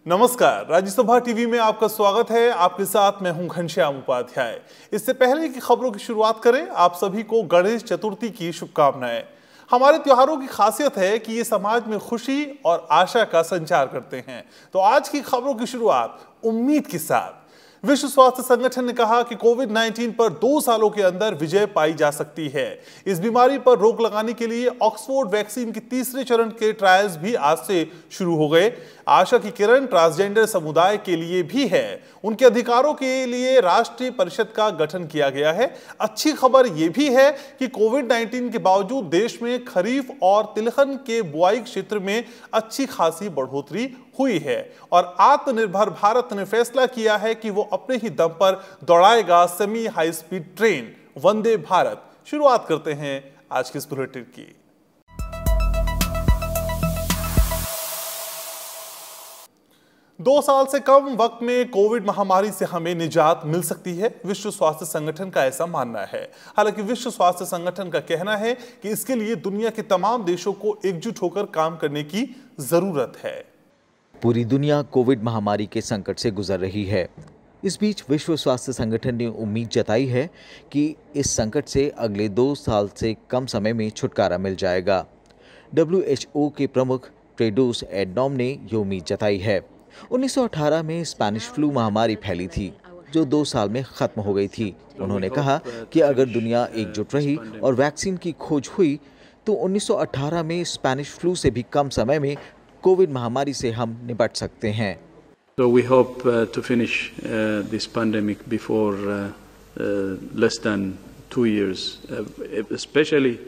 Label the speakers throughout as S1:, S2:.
S1: नमस्कार, राज्यसभा टीवी में आपका स्वागत है। आपके साथ मैं हूं घनश्याम उपाध्याय। इससे पहले की खबरों की शुरुआत करें, आप सभी को गणेश चतुर्थी की शुभकामनाएं। हमारे त्योहारों की खासियत है कि ये समाज में खुशी और आशा का संचार करते हैं। तो आज की खबरों की शुरुआत उम्मीद के साथ। विश्व स्वास्थ्य संगठन ने कहा कि कोविड-19 पर 2 सालों के अंदर विजय पाई जा सकती है। इस बीमारी पर रोक लगाने के लिए ऑक्सफोर्ड वैक्सीन के तीसरे चरण के ट्रायल्स भी आज से शुरू हो गए। आशा की किरण ट्रांसजेंडर समुदाय के लिए भी है। उनके अधिकारों के लिए राष्ट्रीय परिषद का गठन किया गया है। अच्छी खबर यह भी है कि कोविड-19 के बावजूद देश में खरीफ और तिलहन के बुआई क्षेत्र में अच्छी खासी बढ़ोतरी हुई है और आत्मनिर्भर भारत ने फैसला किया है कि वो अपने ही दम पर दौड़ाएगा semi high speed train Vande Bharat. शुरुआत करते हैं आज के इस बुलेटिन की। दो साल से कम वक्त में कोविड महामारी से हमें निजात मिल सकती है, विश्व स्वास्थ्य संगठन का ऐसा मानना है। हालांकि विश्व स्वास्थ्य संगठन का कहना है कि इसके लिए दुनिया के तमाम देशों को एकजुट होकर काम करने की जरूरत है।
S2: पूरी दुनिया कोविड महामारी के संकट से गुजर रही है। इस बीच विश्व स्वास्थ्य संगठन ने उम्मीद जताई है कि इस संकट से अगले 2 साल से कम समय में छुटकारा मिल जाएगा। WHO के प्रमुख टेड्रोस एडनॉम ने ये उम्मीद जताई है। 1918 में स्पेनिश फ्लू महामारी फैली थी, जो 2 साल में खत्म हो गई थी। उन्होंने कहा कि अगर दुनिया एकजुट रही और वैक्सीन की खोज हुई तो 1918 में स्पेनिश फ्लू से भी कम समय में कोविड महामारी से हम निपट सकते हैं।
S3: So we hope to finish this pandemic before less than 2 years, especially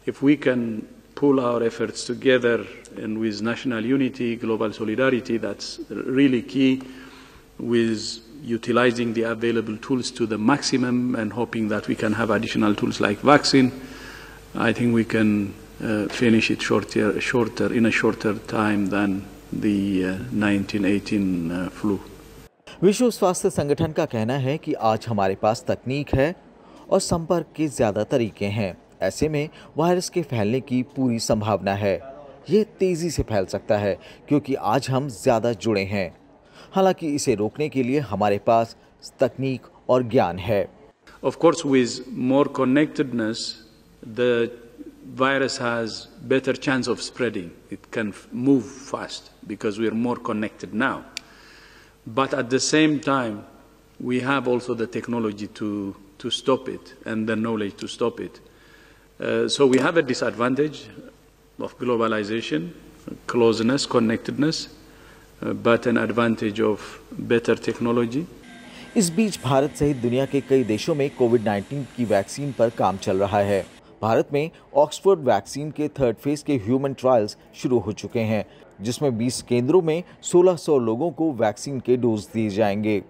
S3: if we can pull our efforts together and with national unity, global solidarity. That's really key, with utilizing the available tools to the maximum and hoping that we can have additional tools like vaccine. I think we can finish it in a shorter time than the 1918 flu.
S2: विश्व स्वास्थ्य संगठन का कहना है कि आज हमारे पास तकनीक है और संपर्क के ज्यादा तरीके हैं। ऐसे में वायरस के फैलने की पूरी संभावना है। ये तेजी से फैल सकता है क्योंकि आज हम ज्यादा जुड़े हैं। हालांकि इसे रोकने के लिए हमारे पास तकनीक और ज्ञान है।
S3: Of course, with more connectedness, the virus has better chance of spreading. It can move fast because we are more connected now. But at the same time, we have also the technology to stop it and the knowledge to stop it. So we have a disadvantage of globalization, closeness, connectedness, but an advantage of better technology.
S2: इस बीच भारत सहित दुनिया के कई देशों में कोविड-19 की vaccine पर काम चल रहा है। भारत में ऑक्सफोर्ड वैक्सीन के 3rd फेज के ह्यूमन ट्रायल्स शुरू हो चुके हैं, जिसमें 20 केंद्रों में 1600 लोगों को वैक्सीन के डोज दिए जाएंगे।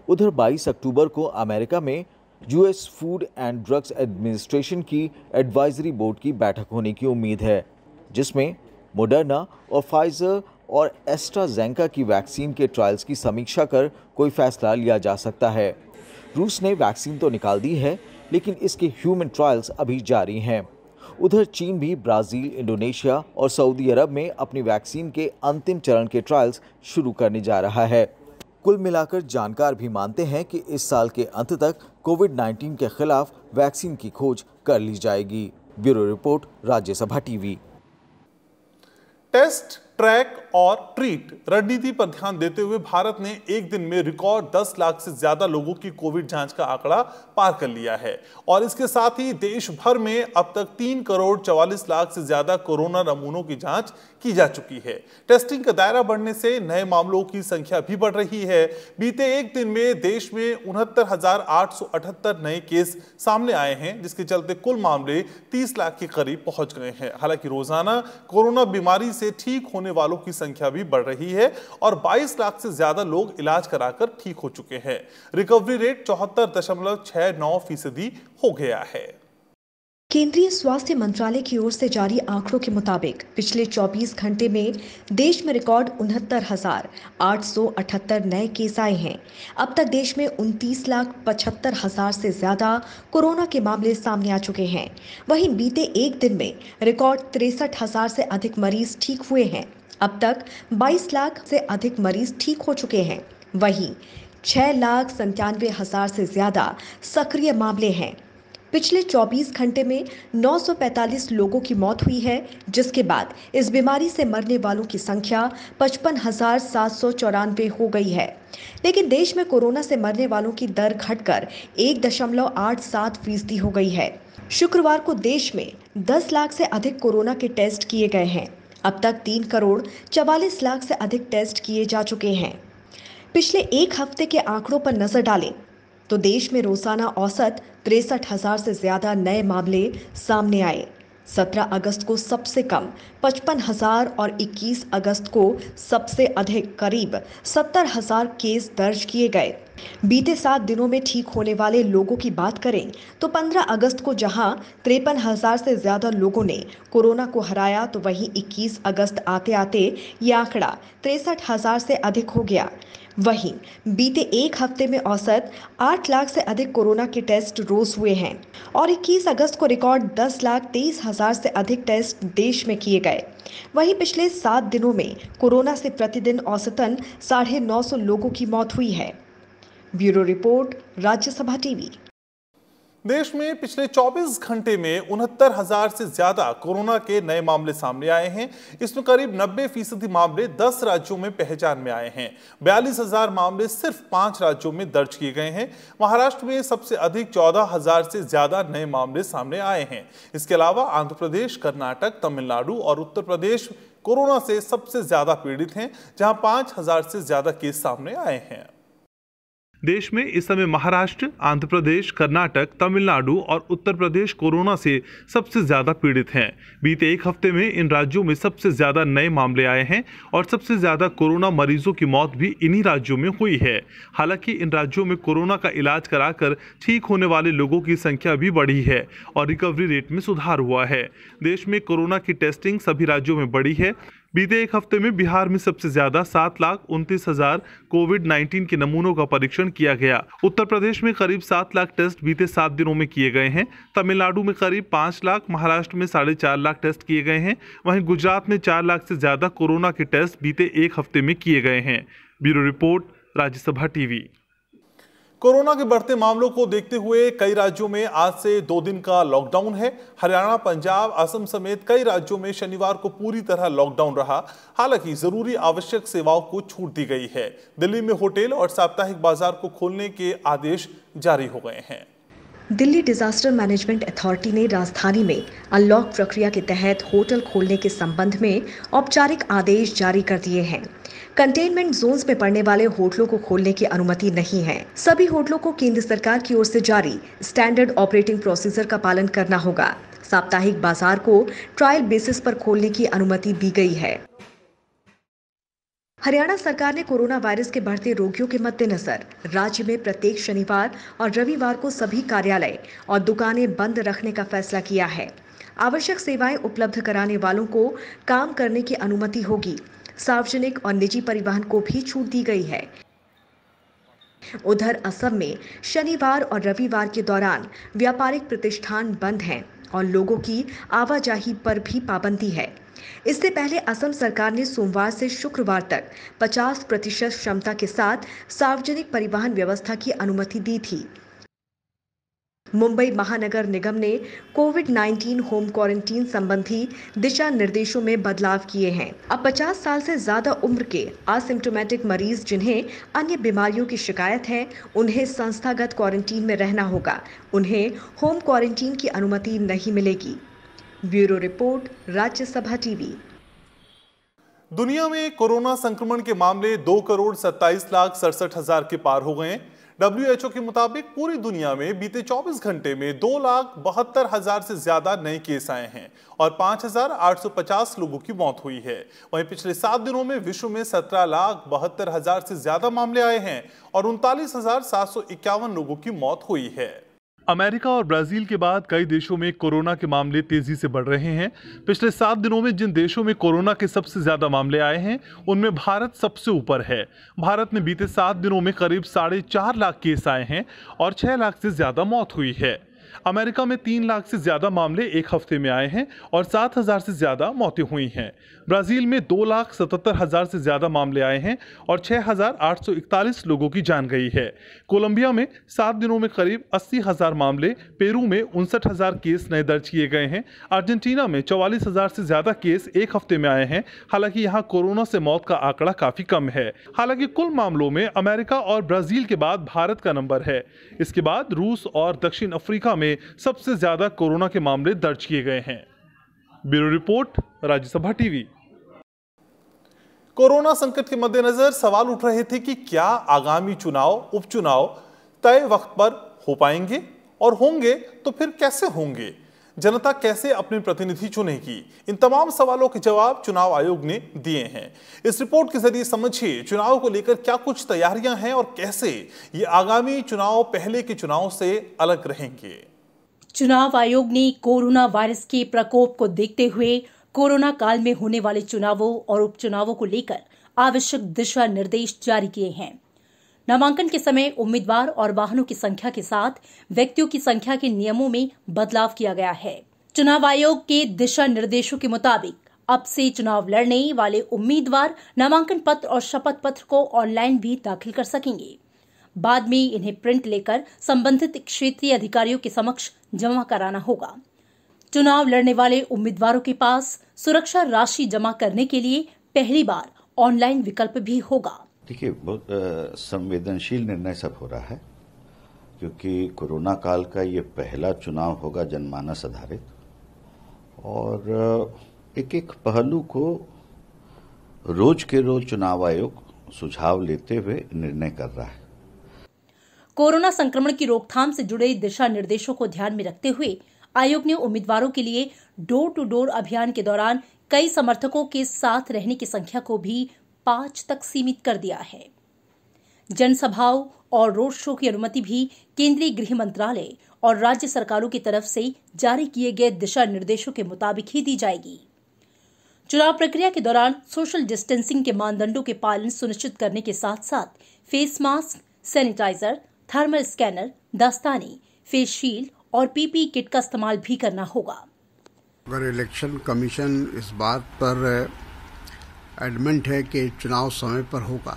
S2: उधर 22 अक्टूबर को अमेरिका में US food and drugs administration की एडवाइजरी बोर्ड की बैठक होने की उम्मीद है, जिसमें मोडर्ना और फाइजर और एस्ट्राजेनेका की वैक्सीन के ट्रायल्स की समीक्षा कर कोई फैसला लिया जा सकता है। रूस ने वैक्सीन तो निकाल दी है, लेकिन इसके ह्यूमन ट्रायल्स अभी जारी हैं। उधर चीन भी ब्राजील, इंडोनेशिया और सऊदी अरब में अपनी वैक्सीन के अंतिम चरण के ट्रायल्स शुरू करने जा रहा है। कुल मिलाकर जानकार भी मानते हैं कि इस साल के अंत तक कोविड-19 के खिलाफ वैक्सीन की खोज कर ली जाएगी। Bureau report, Rajya Sabha TV.
S1: Test, track और ट्रीट रणनीति पर ध्यान देते हुए भारत ने एक दिन में रिकॉर्ड 10 लाख से ज्यादा लोगों की कोविड जांच का आंकड़ा पार कर लिया है और इसके साथ ही देश भर में अब तक 3 करोड़ 44 लाख से ज्यादा कोरोना नमूनों की जांच की जा चुकी है। टेस्टिंग का दायरा बढ़ने से नए मामलों की संख्या भी बढ़ रही है। बीते एक दिन में देश में 69,878 नए केस सामने आए हैं, जिसके चलते कुल मामले 30 लाख के करीब पहुंच गए हैं। हालांकि रोजाना कोरोना बीमारी से ठीक होने वालों की संख्या भी बढ़ रही है और 22 लाख से ज्यादा लोग इलाज कराकर ठीक हो चुके हैं। रिकवरी रेट 74.69% हो गया है।
S4: केंद्रीय स्वास्थ्य मंत्रालय की ओर से जारी आंकड़ों के मुताबिक पिछले 24 घंटे में देश में रिकॉर्ड 69,878 नए केस आए हैं। अब तक देश में 29,75,000 से ज्यादा कोरोना के मामले सामने आ चुके हैं। वहीं बीते एक दिन में रिकॉर्ड 63,000 से अधिक मरीज ठीक हुए हैं। अब तक 22 लाख से अधिक मरीज ठीक हो चुके हैं। वहीं 6,97,000 से ज्यादा सक्रिय मामले हैं। पिछले 24 घंटे में 945 लोगों की मौत हुई है, जिसके बाद इस बीमारी से मरने वालों की संख्या 55,794 हो गई है। लेकिन देश में कोरोना से मरने वालों की दर घटकर 1.87% हो गई है। शुक्रवार को देश में 10 लाख से अधिक कोरोना के टेस्ट किए गए हैं। अब तक 3,44,00,000 से अधिक टेस्ट किए जा चुके हैं। पिछले एक हफ्ते के आंकड़ों पर नजर डालें तो देश में रोजाना औसत 63,000 से ज्यादा नए मामले सामने आए। 17 अगस्त को सबसे कम 55,000 और 21 अगस्त को सबसे अधिक करीब 70,000 केस दर्ज किए गए। बीते 7 दिनों में ठीक होने वाले लोगों की बात करें तो 15 अगस्त को जहां 53,000 से ज्यादा लोगों ने कोरोना को हराया, तो वहीं 21 अगस्त आते आते ये आंकड़ा 63,000 से अधिक हो गया। वहीं बीते एक हफ्ते में औसत 8 लाख से अधिक कोरोना के टेस्ट रोज हुए हैं और 21 अगस्त को रिकॉर्ड 10,23,000 से अधिक टेस्ट देश में किए गए। वहीं पिछले 7 दिनों में कोरोना से प्रतिदिन औसतन 950 लोगों की मौत हुई है। Bureau report, Rajya Sabha TV.
S1: देश में पिछले 24 घंटे में 69,000 से ज्यादा कोरोना के नए मामले सामने आए हैं। इसमें करीब 90% मामले 10 राज्यों में पहचान में आए हैं। 42,000 मामले सिर्फ 5 राज्यों में दर्ज किए गए हैं। महाराष्ट्र में सबसे अधिक 14,000 से ज्यादा नए मामले सामने आए हैं। इसके अलावा आंध्र प्रदेश, कर्नाटक, तमिलनाडु और उत्तर प्रदेश कोरोना से सबसे ज्यादा पीड़ित हैं, जहां 5,000 से ज्यादा केस सामने आए हैं। देश में इस समय महाराष्ट्र, आंध्र प्रदेश, कर्नाटक, तमिलनाडु और उत्तर प्रदेश कोरोना से सबसे ज्यादा पीड़ित हैं। बीते एक हफ्ते में इन राज्यों में सबसे ज्यादा नए मामले आए हैं और सबसे ज्यादा कोरोना मरीजों की मौत भी इन्हीं राज्यों में हुई है। हालांकि इन राज्यों में कोरोना का इलाज कराकर ठीक होने वाले लोगों की संख्या भी बढ़ी है और रिकवरी रेट में सुधार हुआ है। देश में कोरोना की टेस्टिंग सभी राज्यों में बढ़ी है। बीते एक हफ्ते में बिहार में सबसे ज्यादा 7,29,000 कोविड-19 के नमूनों का परीक्षण किया गया। उत्तर प्रदेश में करीब 7 लाख टेस्ट बीते 7 दिनों में किए गए हैं। तमिलनाडु में करीब 5 लाख, महाराष्ट्र में 4.5 लाख टेस्ट किए गए हैं। वहीं गुजरात में 4 लाख से ज्यादा कोरोना के टेस्ट बीते एक हफ्ते में किए गए हैं। Bureau report, Rajya Sabha TV. Corona के बढ़ते मामलों को देखते हुए कई राज्यों में आज से 2 दिन का लॉकडाउन है। हरियाणा, पंजाब, असम समेत कई राज्यों में शनिवार को पूरी तरह लॉकडाउन रहा। हालांकि जरूरी आवश्यक सेवाओं को छूट दी गई है। दिल्ली में होटल और साप्ताहिक बाजार को खोलने के आदेश जारी हो गए हैं।
S4: दिल्ली डिजास्टर मैनेजमेंट अथॉरिटी ने राजधानी में अनलॉक प्रक्रिया के तहत होटल खोलने के संबंध में औपचारिक आदेश जारी कर दिए हैं। कंटेनमेंट जोन्स में पड़ने वाले होटलों को खोलने की अनुमति नहीं है। सभी होटलों को केंद्र सरकार की ओर से जारी स्टैंडर्ड ऑपरेटिंग प्रोसीजर का पालन करना होगा। साप्ताहिक बाजार को ट्रायल बेसिस पर खोलने की अनुमति दी गई है। हरियाणा सरकार ने कोरोना वायरस के बढ़ते रोगियों के मद्देनजर राज्य में प्रत्येक शनिवार और रविवार को सभी कार्यालय और दुकानें बंद रखने का फैसला किया है। आवश्यक सेवाएं उपलब्ध कराने वालों को काम करने की अनुमति होगी। सार्वजनिक और निजी परिवहन को भी छूट दी गई है। उधर असम में शनिवार और रविवार के दौरान व्यापारिक प्रतिष्ठान बंद हैं और लोगों की आवाजाही पर भी पाबंदी है। इससे पहले असम सरकार ने सोमवार से शुक्रवार तक 50% क्षमता के साथ सार्वजनिक परिवहन व्यवस्था की अनुमति दी थी। मुंबई महानगर निगम ने कोविड-19 होम क्वारंटीन संबंधी दिशा निर्देशों में बदलाव किए हैं। अब 50 साल से ज्यादा उम्र के असिम्प्टोमेटिक मरीज जिन्हें अन्य बीमारियों की शिकायत है, उन्हें संस्थागत क्वारंटीन में रहना होगा। उन्हें होम क्वारंटीन की अनुमति नहीं मिलेगी। Bureau report, Rajya Sabha TV.
S1: दुनिया में कोरोना संक्रमण के मामले 2,27,67,000 के पार हो गए। WHO के मुताबिक पूरी दुनिया में बीते 24 घंटे में 2,72,000 से ज्यादा नए केस आए हैं और 5,850 लोगों की मौत हुई है। वहीं पिछले 7 दिनों में विश्व में 17,72,000 से ज्यादा मामले आए हैं और 39,751 लोगों की मौत हुई है। अमेरिका और ब्राजील के बाद कई देशों में कोरोना के मामले तेजी से बढ़ रहे हैं। पिछले 7 दिनों में जिन देशों में कोरोना के सबसे ज्यादा मामले आए हैं, उनमें भारत सबसे ऊपर है। भारत में बीते 7 दिनों में करीब 4.5 लाख केस आए हैं और 6 लाख से ज्यादा मौत हुई है। अमेरिका में 3 लाख से ज्यादा मामले एक हफ्ते में आए हैं और 7,000 से ज्यादा मौतें हुई हैं। ब्राजील में 2,77,000 से ज्यादा मामले आए हैं और 6,841 लोगों की जान गई है। कोलंबिया में 7 दिनों में करीब 80,000 मामले, पेरू में 59,000 केस नए दर्ज किए गए हैं। अर्जेंटीना में 44,000 से ज्यादा केस एक हफ्ते में आए हैं। हालांकि यहाँ कोरोना से मौत का आंकड़ा काफी कम है। हालांकि कुल मामलों में अमेरिका और ब्राजील के बाद भारत का नंबर है। इसके बाद रूस और दक्षिण अफ्रीका में सबसे ज्यादा कोरोना के मामले दर्ज किए गए हैं। Bureau report, Rajya Sabha TV. Corona संकट के मद्देनजर सवाल उठ रहे थे कि क्या आगामी चुनाव, उपचुनाव तय वक्त पर हो पाएंगे, और होंगे तो फिर कैसे होंगे? जनता कैसे अपने प्रतिनिधि चुनेगी? इन तमाम सवालों के जवाब चुनाव आयोग ने दिए हैं। इस रिपोर्ट के जरिए समझिए चुनाव को लेकर क्या कुछ तैयारियां हैं और कैसे ये आगामी चुनाव पहले के चुनाव से अलग रहेंगे।
S5: चुनाव आयोग ने कोरोना वायरस के प्रकोप को देखते हुए कोरोना काल में होने वाले चुनावों और उपचुनावों को लेकर आवश्यक दिशा निर्देश जारी किए हैं। नामांकन के समय उम्मीदवार और वाहनों की संख्या के साथ व्यक्तियों की संख्या के नियमों में बदलाव किया गया है। चुनाव आयोग के दिशा निर्देशों के मुताबिक अब से चुनाव लड़ने वाले उम्मीदवार नामांकन पत्र और शपथ पत्र को ऑनलाइन भी दाखिल कर सकेंगे। बाद में इन्हें प्रिंट लेकर संबंधित क्षेत्रीय अधिकारियों के समक्ष जमा कराना होगा। चुनाव लड़ने वाले उम्मीदवारों के पास सुरक्षा राशि जमा करने के लिए पहली बार ऑनलाइन विकल्प भी होगा।
S6: देखिए, बहुत संवेदनशील निर्णय सब हो रहा है, क्योंकि कोरोना काल का ये पहला चुनाव होगा जनमानस आधारित, और एक एक पहलू को रोज के रोज चुनाव आयोग सुझाव लेते हुए निर्णय कर रहा है।
S5: कोरोना संक्रमण की रोकथाम से जुड़े दिशा निर्देशों को ध्यान में रखते हुए आयोग ने उम्मीदवारों के लिए डोर टू डोर अभियान के दौरान कई समर्थकों के साथ रहने की संख्या को भी 5 तक सीमित कर दिया है। जनसभाओं और रोड शो की अनुमति भी केंद्रीय गृह मंत्रालय और राज्य सरकारों की तरफ से जारी किए गए दिशा निर्देशों के मुताबिक ही दी जाएगी। चुनाव प्रक्रिया के दौरान सोशल डिस्टेंसिंग के मानदंडों के पालन सुनिश्चित करने के साथ साथ face mask, sanitiser, thermal scanner, दस्ताने, फेस शील्ड और पीपी किट का इस्तेमाल भी करना होगा।
S7: अगर इलेक्शन कमीशन इस बात पर एडमेंट है कि चुनाव समय पर होगा,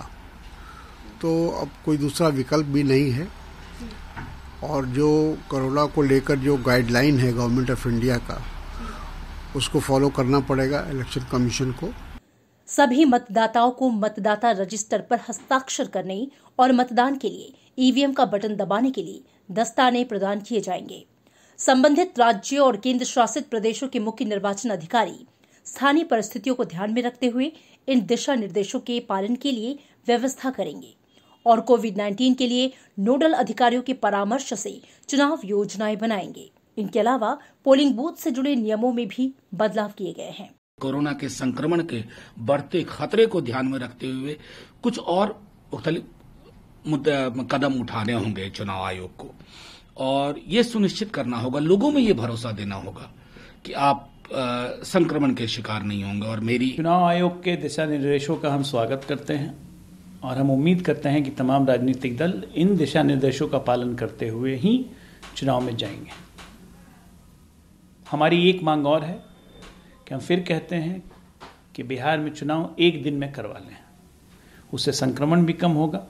S7: तो अब कोई दूसरा विकल्प भी नहीं है, और जो कोरोना को लेकर जो गाइडलाइन है गवर्नमेंट ऑफ इंडिया का, उसको फॉलो करना पड़ेगा इलेक्शन कमीशन को।
S5: सभी मतदाताओं को मतदाता रजिस्टर पर हस्ताक्षर करने और मतदान के लिए ईवीएम का बटन दबाने के लिए दस्ताने प्रदान किए जाएंगे। संबंधित राज्यों और केंद्र शासित प्रदेशों के मुख्य निर्वाचन अधिकारी स्थानीय परिस्थितियों को ध्यान में रखते हुए इन दिशा निर्देशों के पालन के लिए व्यवस्था करेंगे और कोविड-19 के लिए नोडल अधिकारियों के परामर्श से चुनाव योजनाएं बनाएंगे। इनके अलावा पोलिंग बूथ से जुड़े नियमों में भी बदलाव किए गए हैं।
S8: कोरोना के संक्रमण के बढ़ते खतरे को ध्यान में रखते हुए कुछ और कदम उठाने होंगे चुनाव आयोग को, और ये सुनिश्चित करना होगा, लोगों में ये भरोसा देना होगा कि आप संक्रमण के शिकार नहीं होंगे। और मेरी
S9: चुनाव आयोग के दिशा निर्देशों का हम स्वागत करते हैं और हम उम्मीद करते हैं कि तमाम राजनीतिक दल इन दिशा निर्देशों का पालन करते हुए ही चुनाव में जाएंगे। हमारी एक मांग और है कि हम फिर कहते हैं कि बिहार में चुनाव एक दिन में करवा लें, उससे संक्रमण भी कम होगा,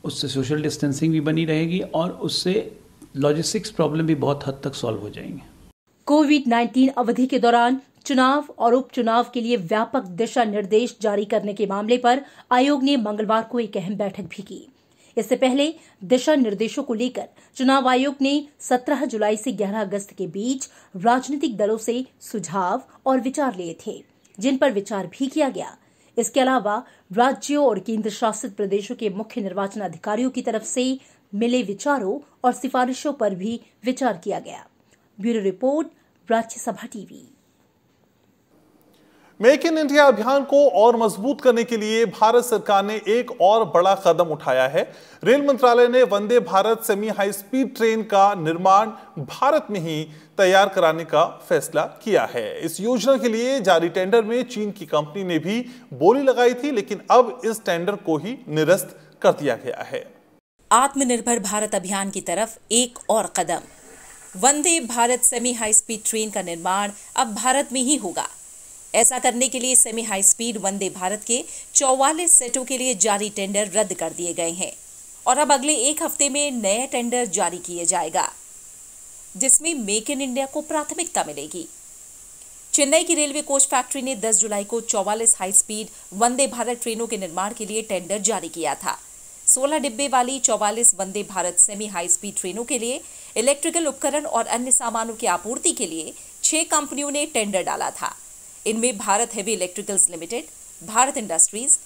S9: उससे सोशल डिस्टेंसिंग भी बनी रहेगी और उससे लॉजिस्टिक्स प्रॉब्लम भी बहुत हद तक सॉल्व हो जाएंगे।
S5: कोविड-19 अवधि के दौरान चुनाव और उपचुनाव के लिए व्यापक दिशा निर्देश जारी करने के मामले पर आयोग ने मंगलवार को एक अहम बैठक भी की। इससे पहले दिशा निर्देशों को लेकर चुनाव आयोग ने 17 जुलाई से 11 अगस्त के बीच राजनीतिक दलों से सुझाव और विचार लिए थे, जिन पर विचार भी किया गया। इसके अलावा राज्यों और केंद्र शासित प्रदेशों के मुख्य निर्वाचन अधिकारियों की तरफ से मिले विचारों और सिफारिशों पर भी विचार किया गया। Bureau report, Rajya Sabha TV.
S1: Make in India अभियान को और मजबूत करने के लिए भारत सरकार ने एक और बड़ा कदम उठाया है। रेल मंत्रालय ने Vande Bharat semi high speed train का निर्माण भारत में ही तैयार कराने का फैसला किया है। इस योजना के लिए जारी टेंडर में चीन की कंपनी ने भी बोली लगाई थी, लेकिन अब इस टेंडर को ही निरस्त कर दिया गया है।
S10: आत्मनिर्भर भारत अभियान की तरफ एक और कदम। Vande Bharat semi high speed train का निर्माण अब भारत में ही होगा। ऐसा करने के लिए semi high speed Vande Bharat के 44 सेटों के लिए जारी टेंडर रद्द कर दिए गए हैं और अब अगले एक हफ्ते में नए टेंडर जारी किए जाएगा, जिसमें मेक इन इंडिया को प्राथमिकता मिलेगी। चेन्नई की रेलवे कोच फैक्ट्री ने 10 जुलाई को 44 हाई स्पीड वंदे भारत ट्रेनों के निर्माण के लिए टेंडर जारी किया था। 16 डिब्बे वाली 44 वंदे भारत सेमी हाई स्पीड ट्रेनों के लिए इलेक्ट्रिकल उपकरण और अन्य सामानों की आपूर्ति के लिए 6 कंपनियों ने टेंडर डाला था। इनमें Bharat heavy electricals limited, Bharat industries,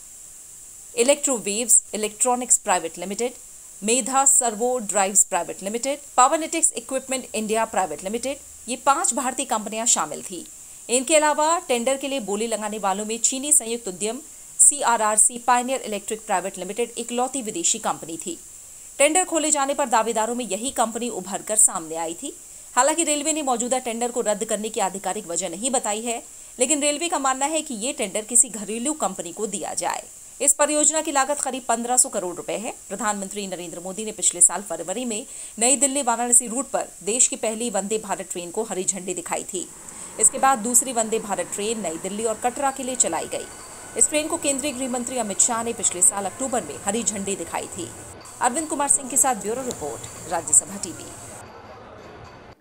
S10: electrowaves electronics private limited, Medha servo drives private limited, powernetics equipment India private limited, ये 5 भारतीय कंपनियां शामिल थी। इनके अलावा टेंडर के लिए बोली लगाने वालों में चीनी संयुक्त उद्यम CRRC Pioneer electric private limited इकलौती विदेशी कंपनी थी। टेंडर खोले जाने पर दावेदारों में यही कंपनी उभर कर सामने आई थी। हालांकि रेलवे ने मौजूदा टेंडर को रद्द करने की आधिकारिक वजह नहीं बताई है, लेकिन रेलवे का मानना है कि ये टेंडर किसी घरेलू कंपनी को दिया जाए। इस परियोजना की लागत करीब 1500 करोड़ रुपए है। प्रधानमंत्री नरेंद्र मोदी ने पिछले साल फरवरी में नई दिल्ली वाराणसी रूट पर देश की पहली वंदे भारत ट्रेन को हरी झंडी दिखाई थी। इसके बाद दूसरी वंदे भारत ट्रेन नई दिल्ली और कटरा के लिए चलाई गई। इस ट्रेन को केंद्रीय गृह मंत्री अमित शाह ने पिछले साल अक्टूबर में हरी झंडी दिखाई थी। अरविंद कुमार सिंह के साथ bureau report, Rajya Sabha TV.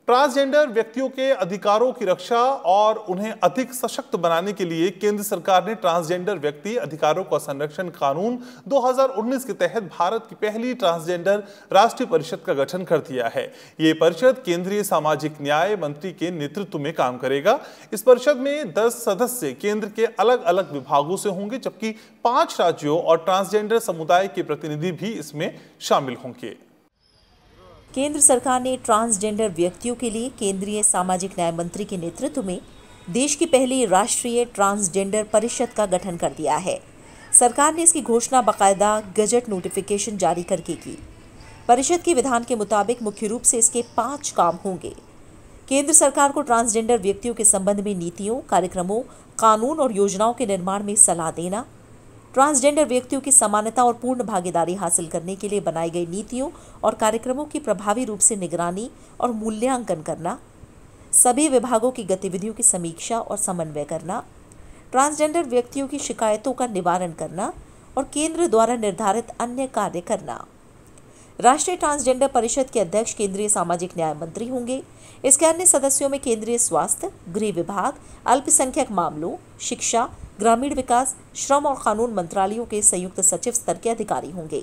S1: Transgender व्यक्तियों के अधिकारों की रक्षा और उन्हें अधिक सशक्त बनाने के लिए केंद्र सरकार ने ट्रांसजेंडर व्यक्ति अधिकारों का संरक्षण कानून 2019 के तहत भारत की पहली ट्रांसजेंडर राष्ट्रीय परिषद का गठन कर दिया है। ये परिषद केंद्रीय सामाजिक न्याय मंत्री के नेतृत्व में काम करेगा। इस परिषद में 10 सदस्य केंद्र के अलग अलग विभागों से होंगे, जबकि 5 राज्यों और ट्रांसजेंडर समुदाय के प्रतिनिधि भी इसमें शामिल होंगे।
S10: केंद्र सरकार ने ट्रांसजेंडर व्यक्तियों के लिए केंद्रीय सामाजिक न्याय मंत्री के नेतृत्व में देश की पहली राष्ट्रीय ट्रांसजेंडर परिषद का गठन कर दिया है। सरकार ने इसकी घोषणा बाकायदा गजट नोटिफिकेशन जारी करके की। परिषद के विधान के मुताबिक मुख्य रूप से इसके 5 काम होंगे। केंद्र सरकार को ट्रांसजेंडर व्यक्तियों के संबंध में नीतियों, कार्यक्रमों, कानून और योजनाओं के निर्माण में सलाह देना, ट्रांसजेंडर व्यक्तियों की समानता और पूर्ण भागीदारी हासिल करने के लिए बनाई गई नीतियों और कार्यक्रमों की प्रभावी रूप से निगरानी और मूल्यांकन करना, सभी विभागों की गतिविधियों की समीक्षा और समन्वय करना, ट्रांसजेंडर व्यक्तियों की शिकायतों का निवारण करना और केंद्र द्वारा निर्धारित अन्य कार्य करना। राष्ट्रीय ट्रांसजेंडर परिषद के अध्यक्ष केंद्रीय सामाजिक न्याय मंत्री होंगे। इसके अन्य सदस्यों में केंद्रीय स्वास्थ्य, गृह विभाग, अल्पसंख्यक मामलों, शिक्षा, ग्रामीण विकास, श्रम और कानून मंत्रालयों के संयुक्त सचिव स्तर के अधिकारी होंगे।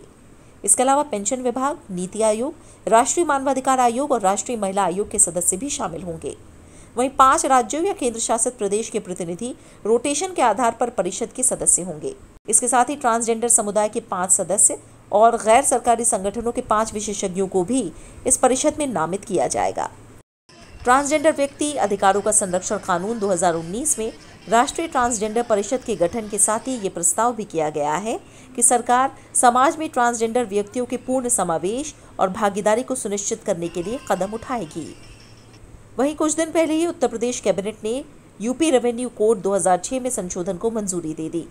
S10: इसके अलावा पेंशन विभाग, नीति आयोग, राष्ट्रीय मानवाधिकार आयोग और राष्ट्रीय महिला आयोग के सदस्य भी शामिल होंगे। वहीं 5 राज्यों या केंद्र शासित प्रदेश के प्रतिनिधि रोटेशन के आधार पर परिषद के सदस्य होंगे। इसके साथ ही ट्रांसजेंडर समुदाय के 5 सदस्य और गैर सरकारी संगठनों के 5 विशेषज्ञों को भी इस परिषद में नामित किया जाएगा। ट्रांसजेंडर व्यक्ति अधिकारों का संरक्षण कानून 2019 में राष्ट्रीय ट्रांसजेंडर परिषद के गठन के साथ ही ये प्रस्ताव भी किया गया है कि सरकार समाज में ट्रांसजेंडर व्यक्तियों के पूर्ण समावेश और भागीदारी को सुनिश्चित करने के लिए कदम उठाएगी। वहीं कुछ दिन पहले ही उत्तर प्रदेश कैबिनेट ने यूपी रेवेन्यू कोड 2006 में संशोधन को मंजूरी दे दी,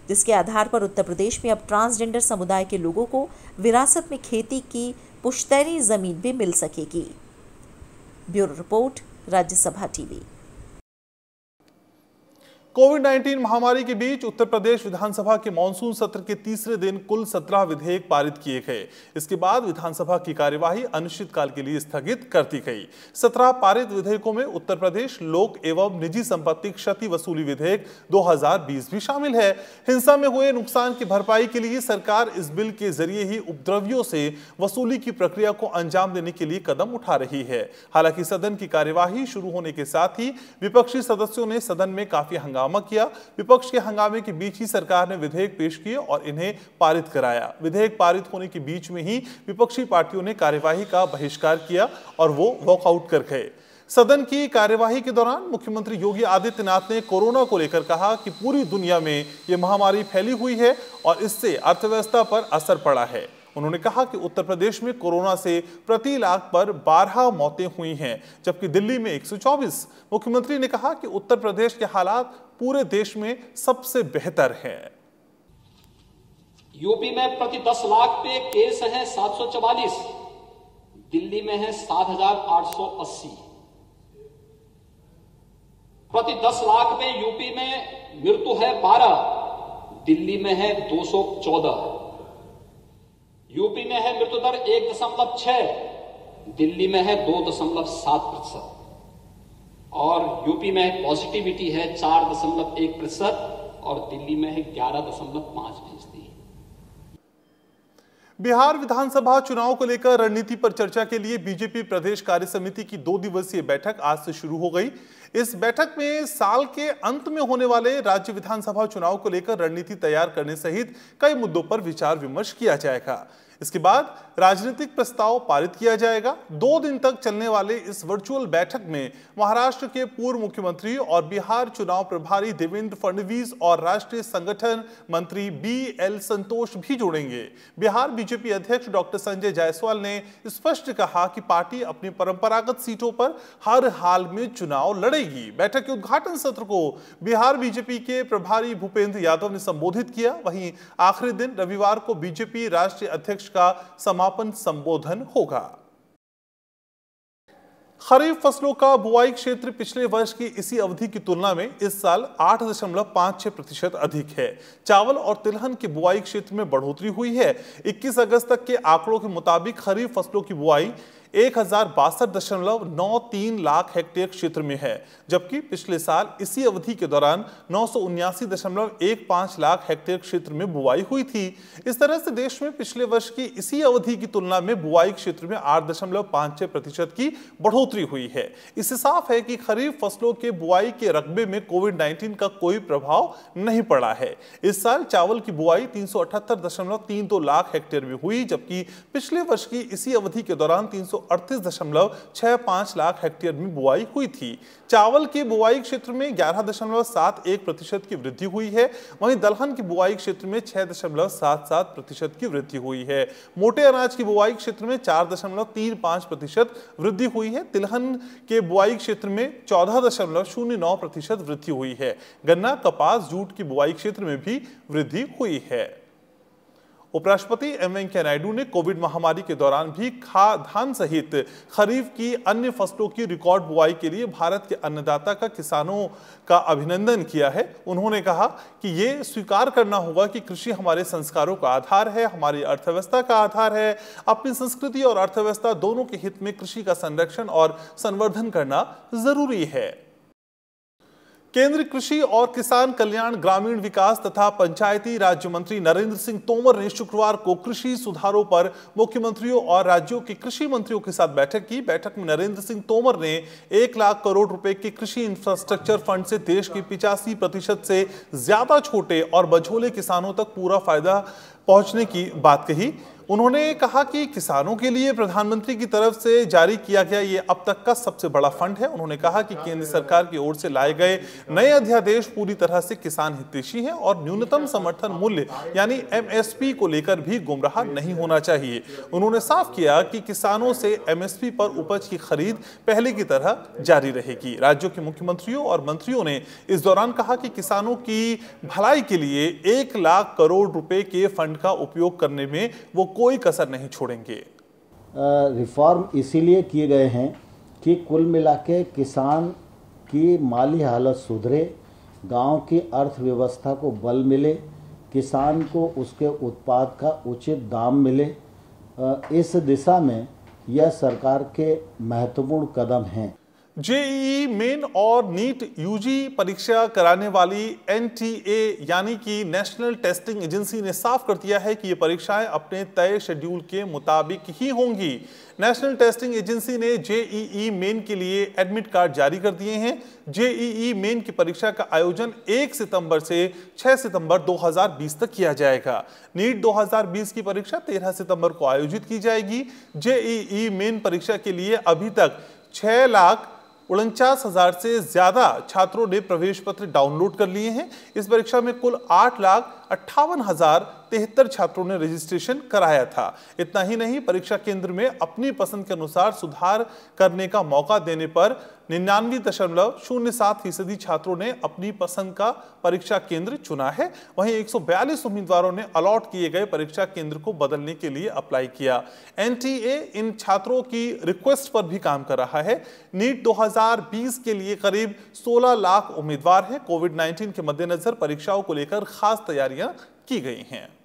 S10: जिसके आधार पर उत्तर प्रदेश में अब ट्रांसजेंडर समुदाय के लोगों को विरासत में खेती की पुश्तैनी जमीन भी मिल सकेगी। Bureau report, Rajya Sabha TV.
S1: कोविड-19 महामारी के बीच उत्तर प्रदेश विधानसभा के मानसून सत्र के तीसरे दिन कुल 17 विधेयक पारित किए गए। इसके बाद विधानसभा की कार्यवाही अनिश्चितकाल के लिए स्थगित कर दी गई। 17 पारित विधेयकों में उत्तर प्रदेश लोक एवं निजी संपत्ति क्षति वसूली विधेयक 2020 भी शामिल है। हिंसा में हुए नुकसान की भरपाई के लिए सरकार इस बिल के जरिए ही उपद्रवियों से वसूली की प्रक्रिया को अंजाम देने के लिए कदम उठा रही है। हालांकि सदन की कार्यवाही शुरू होने के साथ ही विपक्षी सदस्यों ने सदन में काफी हंगामा किया। विपक्ष के हंगामे के बीच ही सरकार ने विधेयक पेश किए और इन्हें पारित कराया। विधेयक पारित होने के बीच में ही विपक्षी पार्टियों ने कार्यवाही का बहिष्कार किया और वो वॉकआउट कर गए। सदन की कार्यवाही के दौरान मुख्यमंत्री योगी आदित्यनाथ ने कोरोना को लेकर कहा कि पूरी दुनिया में ये महामारी फैली हुई है और इससे अर्थव्यवस्था पर असर पड़ा है। उन्होंने कहा कि उत्तर प्रदेश में कोरोना से प्रति लाख पर 12 मौतें हुई हैं, जबकि दिल्ली में 124। मुख्यमंत्री ने कहा कि उत्तर प्रदेश के हालात पूरे देश में सबसे बेहतर है।
S11: यूपी में प्रति 10 लाख पे केस हैं 744, दिल्ली में है 7,880। प्रति 10 लाख पे यूपी में मृत्यु है 12, दिल्ली में है 214। यूपी में है मृत्यु दर 1.6, दिल्ली में है 2.7%। और यूपी में पॉजिटिविटी है 4.1% और दिल्ली में है 11.5%।
S1: बिहार विधानसभा चुनाव को लेकर रणनीति पर चर्चा के लिए बीजेपी प्रदेश कार्य समिति की 2 दिवसीय बैठक आज से शुरू हो गई। इस बैठक में साल के अंत में होने वाले राज्य विधानसभा चुनाव को लेकर रणनीति तैयार करने सहित कई मुद्दों पर विचार विमर्श किया जाएगा। इसके बाद राजनीतिक प्रस्ताव पारित किया जाएगा। 2 दिन तक चलने वाले इस वर्चुअल बैठक में महाराष्ट्र के पूर्व मुख्यमंत्री और बिहार चुनाव प्रभारी देवेंद्र फडणवीस और राष्ट्रीय संगठन मंत्री BL संतोष भी जुड़ेंगे। बिहार बीजेपी अध्यक्ष डॉक्टर संजय जायसवाल ने स्पष्ट कहा कि पार्टी अपनी परंपरागत सीटों पर हर हाल में चुनाव लड़ेगी। बैठक के उद्घाटन सत्र को बिहार बीजेपी के प्रभारी भूपेंद्र यादव ने संबोधित किया। वहीं आखिरी दिन रविवार को बीजेपी राष्ट्रीय अध्यक्ष का समापन संबोधन होगा। खरीफ फसलों का बुआई क्षेत्र पिछले वर्ष की इसी अवधि की तुलना में इस साल 8.56% अधिक है। चावल और तिलहन के बुआई क्षेत्र में बढ़ोतरी हुई है। 21 अगस्त तक के आंकड़ों के मुताबिक खरीफ फसलों की बुआई 1062.93 लाख हेक्टेयर क्षेत्र में है, जबकि पिछले साल इसी अवधि के दौरान 979.15 लाख हेक्टेयर क्षेत्र में बुआई हुई थी। इस तरह से देश में पिछले वर्ष की इसी अवधि की तुलना में बुआई क्षेत्र में 8.56% की बढ़ोतरी हुई है। इससे साफ है कि खरीफ फसलों के बुआई के रकबे में कोविड-19 का कोई प्रभाव नहीं पड़ा है। इस साल चावल की बुआई 378.32 लाख हेक्टेयर में हुई, जबकि पिछले वर्ष की इसी अवधि के दौरान 338.65 लाख हेक्टेयर में बुआई हुई थी। चावल के बुआई क्षेत्र में 11.71% की वृद्धि हुई है। वहीं दलहन की बुआई क्षेत्र में 6.77% की वृद्धि हुई है। मोटे अनाज की बुआई क्षेत्र में 4.35% वृद्धि हुई है। तिलहन के बुआई क्षेत्र में 14.09% वृद्धि हुई है। गन्ना, कपास, जूट की बुआई क्षेत्र में भी वृद्धि हुई है। उपराष्ट्रपति एम वेंकैया नायडू ने कोविड महामारी के दौरान भी धान सहित खरीफ की अन्य फसलों की रिकॉर्ड बुआई के लिए भारत के अन्नदाता का किसानों का अभिनंदन किया है। उन्होंने कहा कि ये स्वीकार करना होगा कि कृषि हमारे संस्कारों का आधार है, हमारी अर्थव्यवस्था का आधार है। अपनी संस्कृति और अर्थव्यवस्था दोनों के हित में कृषि का संरक्षण और संवर्धन करना जरूरी है। केंद्रीय कृषि और किसान कल्याण, ग्रामीण विकास तथा पंचायती राज्य मंत्री नरेंद्र सिंह तोमर ने शुक्रवार को कृषि सुधारों पर मुख्यमंत्रियों और राज्यों के कृषि मंत्रियों के साथ बैठक की। बैठक में नरेंद्र सिंह तोमर ने 1 लाख करोड़ रुपए के कृषि इंफ्रास्ट्रक्चर फंड से देश के 85% से ज्यादा छोटे और मझोले किसानों तक पूरा फायदा पहुंचने की बात कही। उन्होंने कहा कि किसानों के लिए प्रधानमंत्री की तरफ से जारी किया गया ये अब तक का सबसे बड़ा फंड है। उन्होंने कहा कि केंद्र सरकार की ओर से लाए गए नए अध्यादेश पूरी तरह से किसान हितैषी हैं और न्यूनतम समर्थन मूल्य यानी MSP को लेकर भी गुमराह नहीं होना चाहिए। उन्होंने साफ किया कि किसानों से MSP पर उपज की खरीद पहले की तरह जारी रहेगी। राज्यों के मुख्यमंत्रियों और मंत्रियों ने इस दौरान कहा कि किसानों की भलाई के लिए 1 लाख करोड़ रुपए के फंड का उपयोग करने में वो कोई कसर नहीं छोड़ेंगे।
S12: रिफॉर्म इसीलिए किए गए हैं कि कुल मिला के किसान की माली हालत सुधरे, गांव की अर्थव्यवस्था को बल मिले, किसान को उसके उत्पाद का उचित दाम मिले। इस दिशा में यह सरकार के महत्वपूर्ण कदम हैं।
S1: जेईई मेन और नीट यूजी परीक्षा कराने वाली NTA यानी कि नेशनल टेस्टिंग एजेंसी ने साफ कर दिया है कि ये परीक्षाएं अपने तय शेड्यूल के मुताबिक ही होंगी। नेशनल टेस्टिंग एजेंसी ने जेईई मेन के लिए एडमिट कार्ड जारी कर दिए हैं। जेईई मेन की परीक्षा का आयोजन 1 सितंबर से 6 सितंबर 2020 तक किया जाएगा। नीट 2020 की परीक्षा 13 सितंबर को आयोजित की जाएगी। जेईई मेन परीक्षा के लिए अभी तक 6,49,000 से ज्यादा छात्रों ने प्रवेश पत्र डाउनलोड कर लिए हैं। इस परीक्षा में कुल 8,00,00 58,073 छात्रों ने रजिस्ट्रेशन कराया था। इतना ही नहीं, परीक्षा केंद्र में अपनी पसंद के अनुसार सुधार करने का मौका देने पर 99.07% छात्रों ने अपनी पसंद का परीक्षा केंद्र चुना है। वहीं 142 उम्मीदवारों ने अलॉट किए गए परीक्षा केंद्र को बदलने के लिए अप्लाई किया। एनटीए इन छात्रों की रिक्वेस्ट पर भी काम कर रहा है। नीट 2020 के लिए करीब 16 लाख उम्मीदवार हैं। कोविड-19 के मद्देनजर परीक्षाओं को लेकर खास तैयारियां की गई हैं।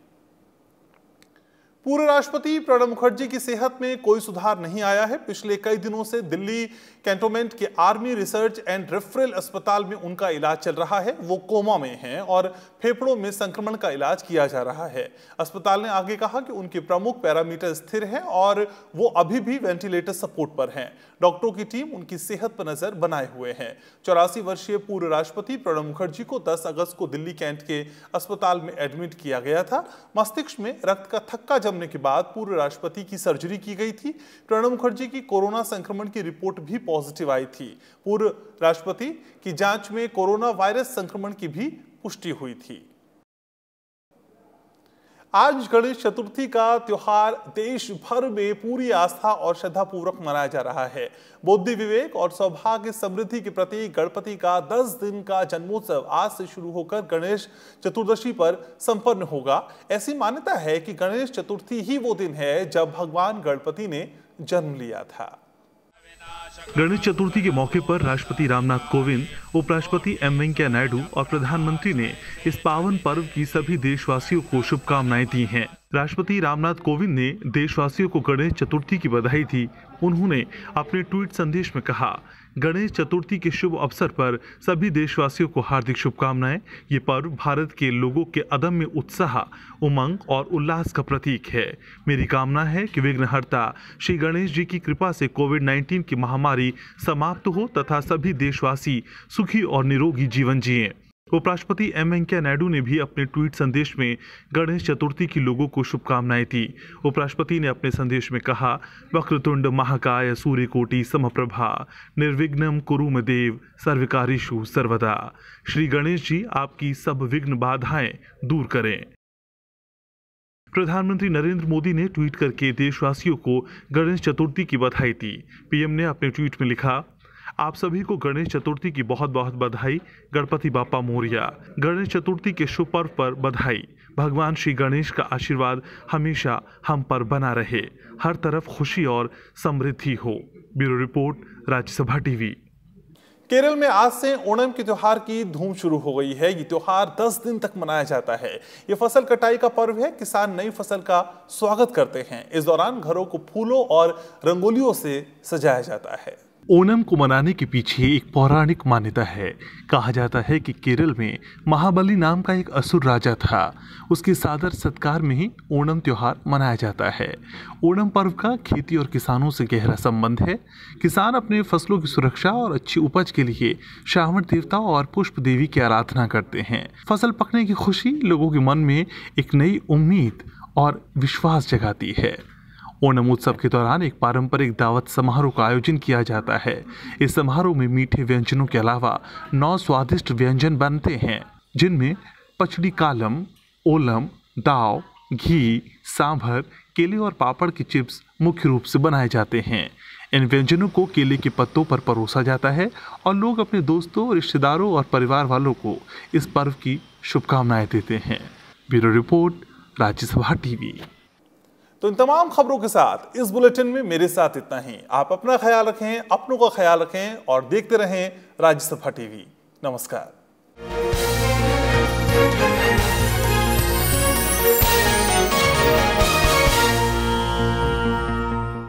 S1: पूर्व राष्ट्रपति प्रणब मुखर्जी की सेहत में कोई सुधार नहीं आया है। पिछले कई दिनों से दिल्ली कैंटोनमेंट के आर्मी रिसर्च एंड रेफरल अस्पताल में उनका इलाज चल रहा है। वो कोमा में हैं और फेफड़ों में संक्रमण का इलाज किया जा रहा है। अस्पताल ने आगे कहा कि उनके प्रमुख पैरामीटर स्थिर हैं और वो अभी भी वेंटिलेटर सपोर्ट पर हैं। डॉक्टरों की टीम उनकी सेहत पर नजर बनाए हुए है। 84 वर्षीय पूर्व राष्ट्रपति प्रणब मुखर्जी को 10 अगस्त को दिल्ली कैंट के अस्पताल में एडमिट किया गया था। मस्तिष्क में रक्त का थक्का जमने के बाद पूर्व राष्ट्रपति की सर्जरी की गई थी। प्रणब मुखर्जी की कोरोना संक्रमण की रिपोर्ट भी पॉजिटिव आई थी। पूर्व राष्ट्रपति की जांच में कोरोना वायरस संक्रमण की भी पुष्टि हुई थी। आज गणेश चतुर्थी का त्योहार देश भर में पूरी आस्था और श्रद्धा पूर्वक मनाया जा रहा है। बुद्धि, विवेक और सौभाग्य समृद्धि के प्रतीक गणपति का 10 दिन का जन्मोत्सव आज से शुरू होकर गणेश चतुर्दशी पर संपन्न होगा। ऐसी मान्यता है कि गणेश चतुर्थी ही वो दिन है जब भगवान गणपति ने जन्म लिया था।
S13: गणेश चतुर्थी के मौके पर राष्ट्रपति रामनाथ कोविंद, उपराष्ट्रपति एम वेंकैया नायडू और प्रधानमंत्री ने इस पावन पर्व की सभी देशवासियों को शुभकामनाएं दी हैं। राष्ट्रपति रामनाथ कोविंद ने देशवासियों को गणेश चतुर्थी की बधाई दी। उन्होंने अपने ट्वीट संदेश में कहा, गणेश चतुर्थी के शुभ अवसर पर सभी देशवासियों को हार्दिक शुभकामनाएं। ये पर्व भारत के लोगों के अदम्य उत्साह, उमंग और उल्लास का प्रतीक है। मेरी कामना है कि विघ्नहर्ता श्री गणेश जी की कृपा से कोविड-19 की महामारी समाप्त हो तथा सभी देशवासी सुखी और निरोगी जीवन जिएं। उपराष्ट्रपति एम वेंकैया नायडू ने भी अपने ट्वीट संदेश में गणेश चतुर्थी की लोगों को शुभकामनाएं दी। उपराष्ट्रपति ने अपने संदेश में कहा, वक्रतुंड महाकाय सूर्यकोटि समप्रभा निर्विघ्नं कुरु मे देव सर्वकार्येषु सर्वदा। श्री गणेश जी आपकी सब विघ्न बाधाएं दूर करें। प्रधानमंत्री नरेंद्र मोदी ने ट्वीट करके देशवासियों को गणेश चतुर्थी की बधाई दी। पीएम ने अपने ट्वीट में लिखा, आप सभी को गणेश चतुर्थी की बहुत बहुत बधाई। गणपति बाप्पा मोरया। गणेश चतुर्थी के शुभ पर्व पर बधाई। भगवान श्री गणेश का आशीर्वाद हमेशा हम पर बना रहे। हर तरफ खुशी और समृद्धि हो। Bureau report, Rajya Sabha TV.
S1: Kerala में आज से ओणम के त्योहार की धूम शुरू हो गई है। ये त्योहार 10 दिन तक मनाया जाता है। ये फसल कटाई का पर्व है। किसान नई फसल का स्वागत करते हैं। इस दौरान घरों को फूलों और रंगोलियों से सजाया जाता है।
S13: ओणम को मनाने के पीछे एक पौराणिक मान्यता है। कहा जाता है कि केरल में महाबली नाम का एक असुर राजा था। उसके सादर सत्कार में ही ओणम त्योहार मनाया जाता है। ओणम पर्व का खेती और किसानों से गहरा संबंध है। किसान अपने फसलों की सुरक्षा और अच्छी उपज के लिए श्रावण देवता और पुष्प देवी की आराधना करते हैं। फसल पकने की खुशी लोगों के मन में एक नई उम्मीद और विश्वास जगाती है। ओणम उत्सव के दौरान एक पारंपरिक दावत समारोह का आयोजन किया जाता है। इस समारोह में मीठे व्यंजनों के अलावा 9 स्वादिष्ट व्यंजन बनते हैं, जिनमें पचड़ी कालम, ओलम, दाव, घी, सांभर, केले और पापड़ के चिप्स मुख्य रूप से बनाए जाते हैं। इन व्यंजनों को केले के पत्तों पर परोसा जाता है और लोग अपने दोस्तों, रिश्तेदारों और परिवार वालों को इस पर्व की शुभकामनाएं देते हैं। Bureau report, Rajya Sabha TV.
S1: तो इन तमाम खबरों के साथ इस बुलेटिन में मेरे साथ इतना ही। आप अपना ख्याल रखें, अपनों का ख्याल रखें और देखते रहें राज्यसभा टीवी। नमस्कार।